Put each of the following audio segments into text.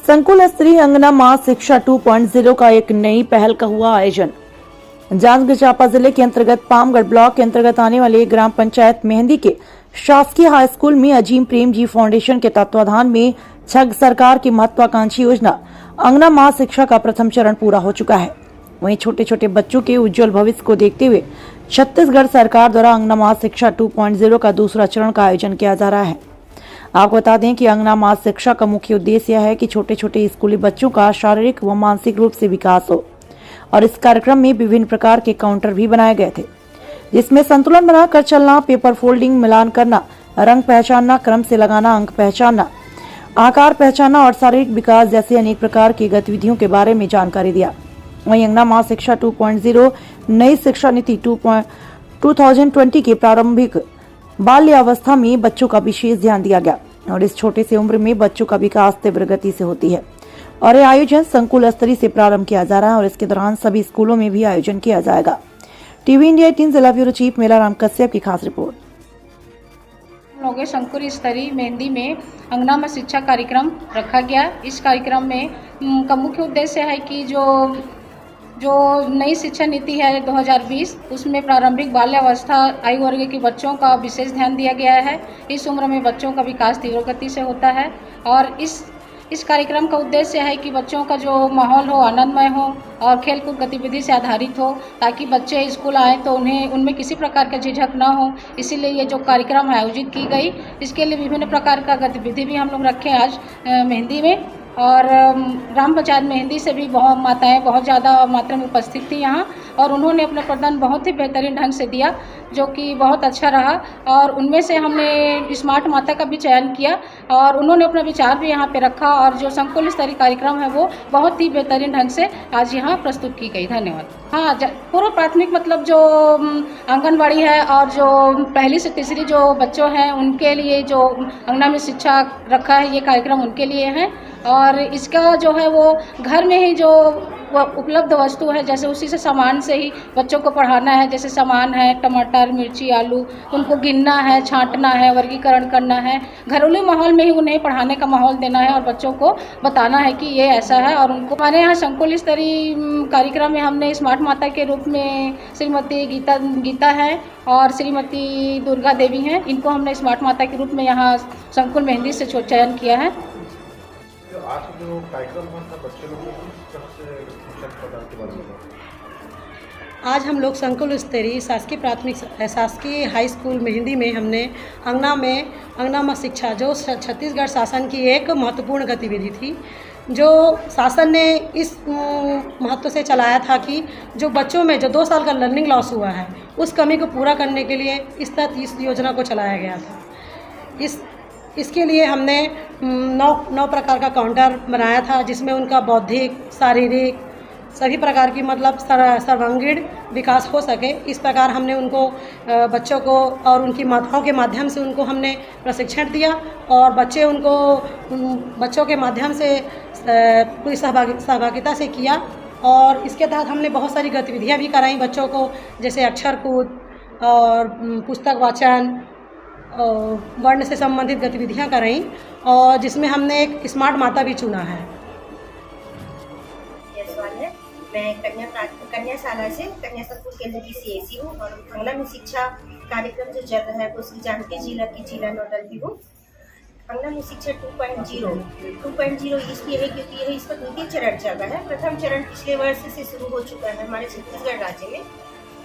संकुल स्तरीय अंगना मां शिक्षा 2.0 का एक नई पहल का हुआ आयोजन। जांजगीर चांपा जिले के अंतर्गत पामगढ़ ब्लॉक के अंतर्गत आने वाले ग्राम पंचायत मेहंदी के शासकीय हाई स्कूल में अजीम प्रेम जी फाउंडेशन के तत्वाधान में छग सरकार की महत्वाकांक्षी योजना अंगना मां शिक्षा का प्रथम चरण पूरा हो चुका है। वहीं छोटे छोटे बच्चों के उज्जवल भविष्य को देखते हुए छत्तीसगढ़ सरकार द्वारा अंगना मां शिक्षा 2.0 का दूसरा चरण का आयोजन किया जा रहा है। आपको बता दें कि अंगना मां शिक्षा का मुख्य उद्देश्य यह है कि छोटे छोटे स्कूली बच्चों का शारीरिक व मानसिक रूप से विकास हो और इस कार्यक्रम में विभिन्न प्रकार के काउंटर भी बनाए गए थे, जिसमें संतुलन बनाकर चलना, पेपर फोल्डिंग, मिलान करना, रंग पहचानना, क्रम से लगाना, अंक पहचानना, आकार पहचानना और शारीरिक विकास जैसे अनेक प्रकार की गतिविधियों के बारे में जानकारी दिया। वहीं अंगना मां शिक्षा 2.0 नई शिक्षा नीति 2020 के प्रारंभिक बाल्य अवस्था में बच्चों का विशेष ध्यान दिया गया और इस छोटे से उम्र में बच्चों का विकास तीव्र गति से होती है और यह आयोजन संकुल स्तरीय से प्रारंभ किया जा रहा है और इसके दौरान सभी स्कूलों में भी आयोजन किया जाएगा। टीवी इंडिया 18 जिला ब्यूरो चीफ मेलाराम कश्यप की खास रिपोर्ट। हम लोग संकुल स्तरीय मेहंदी में अंगना में शिक्षा कार्यक्रम रखा गया। इस कार्यक्रम में का मुख्य उद्देश्य है कि जो नई शिक्षा नीति है 2020 उसमें प्रारंभिक बाल्यावस्था आयु वर्ग के बच्चों का विशेष ध्यान दिया गया है। इस उम्र में बच्चों का विकास तीव्र गति से होता है और इस कार्यक्रम का उद्देश्य है कि बच्चों का जो माहौल हो आनंदमय हो और खेलकूद गतिविधि से आधारित हो, ताकि बच्चे स्कूल आए तो उन्हें उनमें किसी प्रकार का झिझक ना हो। इसीलिए ये जो कार्यक्रम आयोजित की गई, इसके लिए विभिन्न प्रकार का गतिविधि भी हम लोग रखे आज मेहंदी में। और ग्राम पंचायत मेहंदी से भी बहुत माताएं बहुत ज़्यादा मात्रा में उपस्थित थी यहाँ और उन्होंने अपना प्रदान बहुत ही बेहतरीन ढंग से दिया, जो कि बहुत अच्छा रहा। और उनमें से हमने स्मार्ट माता का भी चयन किया और उन्होंने अपना विचार भी यहाँ पे रखा और जो संकुल स्तरीय कार्यक्रम है वो बहुत ही बेहतरीन ढंग से आज यहाँ प्रस्तुत की गई। धन्यवाद। हाँ, पूर्व प्राथमिक मतलब जो आंगनबाड़ी है और जो पहली से तीसरी जो बच्चों हैं उनके लिए जो अंगना में शिक्षा रखा है, ये कार्यक्रम उनके लिए है। और इसका जो है वो घर में ही जो उपलब्ध वस्तु है, जैसे उसी से सामान से ही बच्चों को पढ़ाना है। जैसे सामान है टमाटर, मिर्ची, आलू, उनको गिनना है, छांटना है, वर्गीकरण करना है। घरेलू माहौल में ही उन्हें पढ़ाने का माहौल देना है और बच्चों को बताना है कि ये ऐसा है। और उनको हमारे यहाँ संकुल स्तरीय कार्यक्रम में हमने स्मार्ट माता के रूप में श्रीमती गीता है और श्रीमती दुर्गा देवी हैं। इनको हमने स्मार्ट माता के रूप में यहाँ संकुल मेहंदी से चयन किया है। आज जो कार्यक्रम था बच्चे लोगों को किस तरह से शिक्षा प्रदान के बारे में, आज हम लोग संकुल स्तरीय शासकीय हाई स्कूल मेहंदी में हमने अंगना में शिक्षा जो छत्तीसगढ़ शासन की एक महत्वपूर्ण गतिविधि थी, जो शासन ने इस महत्व से चलाया था कि जो बच्चों में जो 2 साल का लर्निंग लॉस हुआ है उस कमी को पूरा करने के लिए इस योजना को चलाया गया था। इसके लिए हमने 9 प्रकार का काउंटर बनाया था, जिसमें उनका बौद्धिक, शारीरिक सभी प्रकार की मतलब सर्वांगीण विकास हो सके। इस प्रकार हमने उनको बच्चों को और उनकी माताओं के माध्यम से उनको हमने प्रशिक्षण दिया और बच्चों के माध्यम से पूरी सहभागिता से किया। और इसके तहत हमने बहुत सारी गतिविधियाँ भी कराई बच्चों को, जैसे अक्षर कूद और पुस्तक वाचन और वर्ण से संबंधित गतिविधियां कराई और जिसमें हमने एक स्मार्ट माता भी चुना है। मैं कन्या शाला से कन्या संकुल केंद्र की CAC हूँ और अंगना में शिक्षा कार्यक्रम जो चल रहा है उसकी जांजगीर जिला की जिला नोडल भी हूँ। अंगना में शिक्षा 2.0 इसलिए है क्योंकि यह इसका द्वितीय चरण चल रहा है। प्रथम चरण पिछले वर्ष से शुरू हो चुका है हमारे छत्तीसगढ़ राज्य में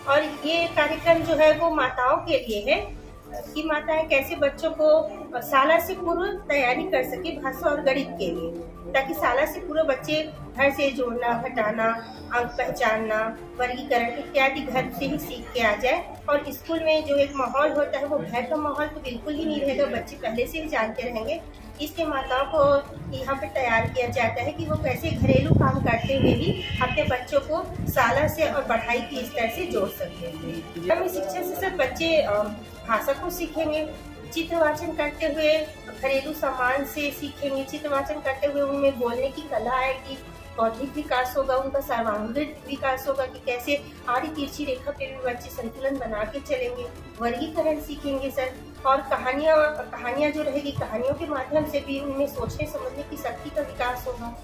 और ये कार्यक्रम जो है वो माताओं के लिए है कि माताएं कैसे बच्चों को शाला से पूर्व तैयारी कर सके भाषा और गणित के लिए, ताकि शाला से पूर्व बच्चे घर से जोड़ना, घटाना, अंक पहचानना, वर्गीकरण इत्यादि घर से ही सीख के आ जाए। और स्कूल में जो एक माहौल होता है वो भय का माहौल तो बिल्कुल ही नहीं रहेगा, बच्चे पहले से ही जानते रहेंगे। इसके माताओं को यहाँ पे तैयार किया जाता है कि वो कैसे घरेलू काम करते हुए भी अपने बच्चों को शाला से और पढ़ाई के स्तर से जोड़ सकते हैं। हमें शिक्षा से सब बच्चे भाषा को सीखेंगे, चित्र वाचन करते हुए घरेलू सामान से सीखेंगे, चित्र वाचन करते हुए उनमें बोलने की कला आएगी, बौद्धिक विकास होगा, उनका सर्वांगीण विकास होगा कि कैसे आड़ी तिरछी रेखा पे भी बच्चे संतुलन बना के चलेंगे, वर्गीकरण सीखेंगे सर, और कहानियाँ जो रहेगी, कहानियों के माध्यम से भी उनमें सोचने समझने की शक्ति का विकास होगा।